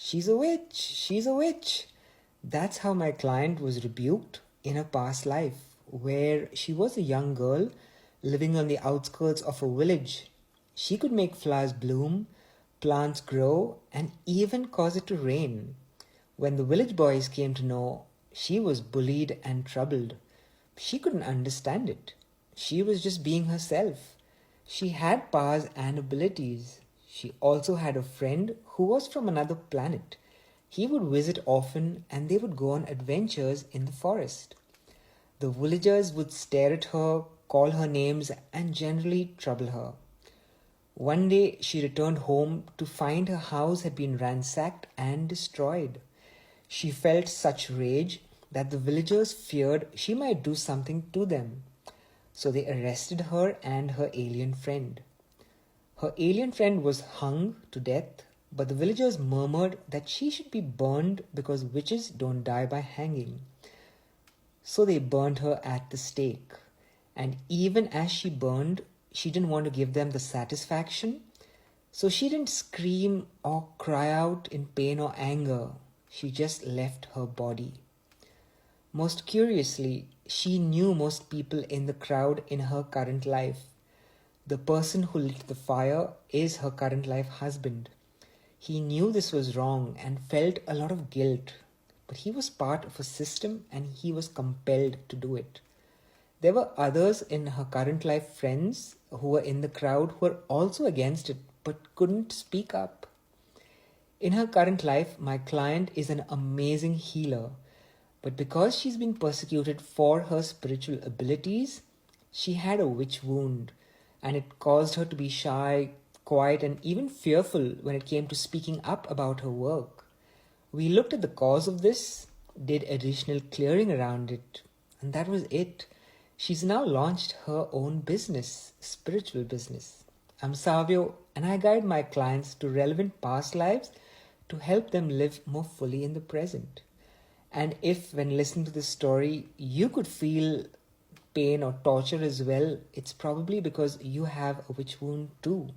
She's a witch, she's a witch. That's how my client was rebuked in a past life, where she was a young girl living on the outskirts of a village. She could make flowers bloom, plants grow, and even cause it to rain. When the village boys came to know, she was bullied and troubled. She couldn't understand it. She was just being herself. She had powers and abilities. She also had a friend who was from another planet. He would visit often and they would go on adventures in the forest. The villagers would stare at her, call her names, and generally trouble her. One day she returned home to find her house had been ransacked and destroyed. She felt such rage that the villagers feared she might do something to them. So they arrested her and her alien friend. Her alien friend was hung to death, but the villagers murmured that she should be burned because witches don't die by hanging. So they burned her at the stake. And even as she burned, she didn't want to give them the satisfaction. So she didn't scream or cry out in pain or anger. She just left her body. Most curiously, she knew most people in the crowd in her current life. The person who lit the fire is her current life husband. He knew this was wrong and felt a lot of guilt, but he was part of a system and he was compelled to do it. There were others in her current life friends who were in the crowd who were also against it but couldn't speak up. In her current life, my client is an amazing healer, but because she's been persecuted for her spiritual abilities, she had a witch wound, and it caused her to be shy, quiet, and even fearful when it came to speaking up about her work. We looked at the cause of this, did additional clearing around it, and that was it. She's now launched her own business, spiritual business. I'm Savio, and I guide my clients to relevant past lives to help them live more fully in the present. And if, when listening to this story, you could feel pain or torture as well, it's probably because you have a witch wound too.